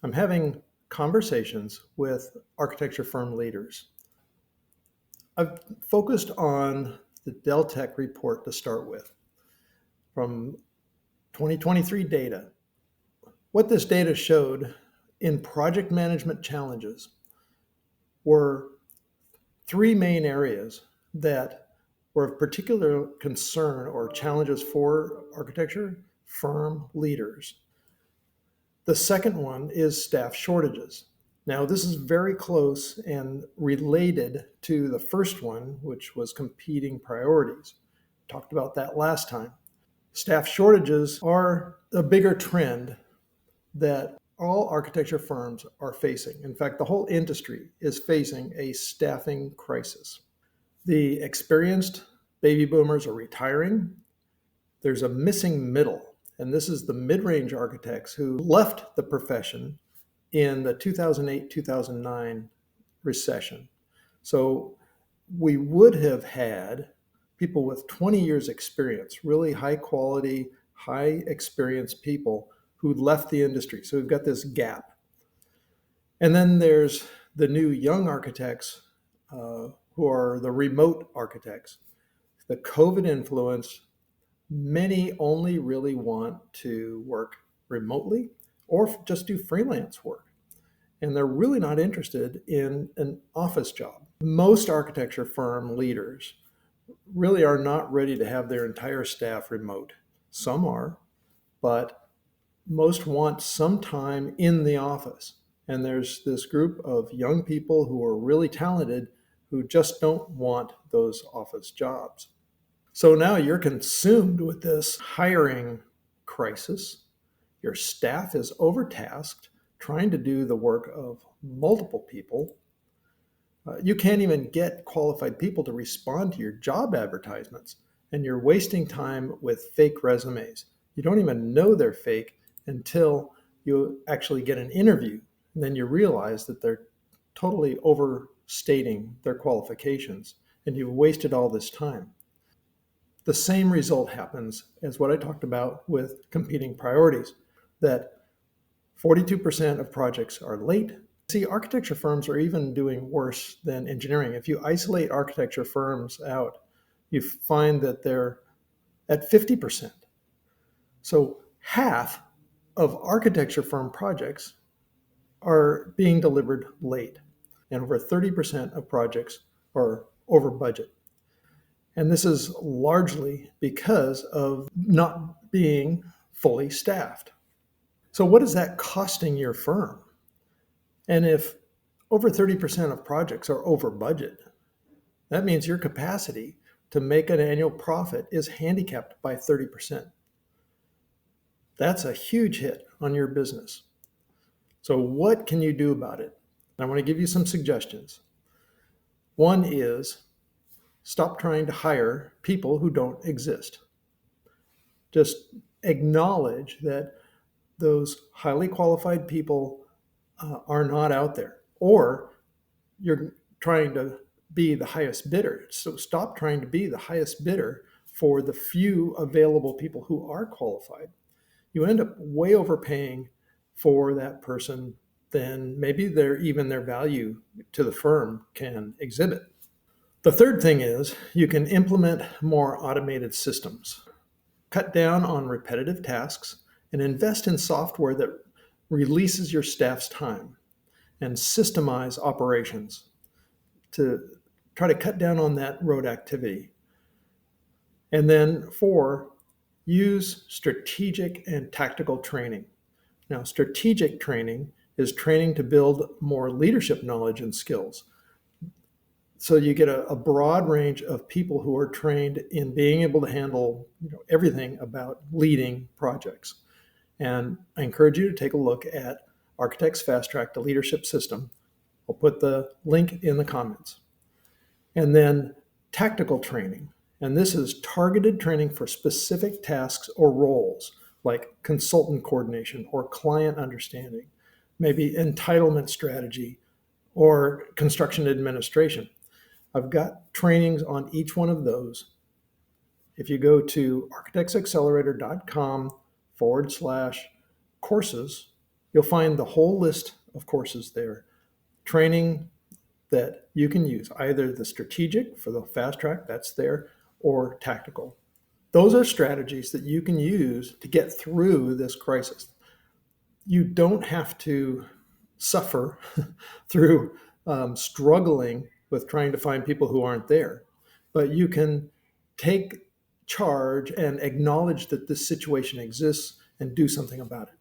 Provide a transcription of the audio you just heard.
I'm having conversations with architecture firm leaders. I've focused on the Deltek report to start with from 2023 data. What this data showed in project management challenges were three main areas that were of particular concern or challenges for architecture firm leaders. The second one is staff shortages. Now, this is very close and related to the first one, which was competing priorities. Talked about that last time. Staff shortages are a bigger trend that all architecture firms are facing. In fact, the whole industry is facing a staffing crisis. The experienced baby boomers are retiring. There's a missing middle, and this is the mid-range architects who left the profession in the 2008-2009 recession. So we would have had people with 20 years experience, really high quality, high experienced people who left the industry. So we've got this gap. And then there's the new young architects who are the remote architects. The COVID influence, many only really want to work remotely or just do freelance work. And they're really not interested in an office job. Most architecture firm leaders really are not ready to have their entire staff remote. Some are, but most want some time in the office. And there's this group of young people who are really talented who just don't want those office jobs. So now you're consumed with this hiring crisis. Your staff is overtasked trying to do the work of multiple people. You can't even get qualified people to respond to your job advertisements, and you're wasting time with fake resumes. You don't even know they're fake until you actually get an interview, and then you realize that they're totally overstating their qualifications, and you've wasted all this time. The same result happens as what I talked about with competing priorities, that 42% of projects are late. See, architecture firms are even doing worse than engineering. If you isolate architecture firms out, you find that they're at 50%. So half of architecture firm projects are being delivered late, and over 30% of projects are over budget. And this is largely because of not being fully staffed. So what is that costing your firm? And if over 30% of projects are over budget, that means your capacity to make an annual profit is handicapped by 30%. That's a huge hit on your business. So what can you do about it? I want to give you some suggestions. One is stop trying to hire people who don't exist. Just acknowledge that those highly qualified people are not out there, or you're trying to be the highest bidder. So stop trying to be the highest bidder for the few available people who are qualified. You end up way overpaying for that person than maybe their value to the firm can exhibit. The third thing is you can implement more automated systems. Cut down on repetitive tasks and invest in software that releases your staff's time, and systemize operations to try to cut down on that road activity. And then 4, use strategic and tactical training. Now, strategic training is training to build more leadership knowledge and skills. So you get a broad range of people who are trained in being able to handle everything about leading projects. And I encourage you to take a look at Architect's Fast Track to Leadership System. I'll put the link in the comments. And then tactical training. And this is targeted training for specific tasks or roles, like consultant coordination or client understanding, maybe entitlement strategy or construction administration. I've got trainings on each one of those. If you go to architectsaccelerator.com/courses, You'll find the whole list of courses there, training that you can use, either the strategic for the fast track, that's there, or tactical. Those are strategies that you can use to get through this crisis. You don't have to suffer through struggling with trying to find people who aren't there, but you can take charge and acknowledge that this situation exists and do something about it.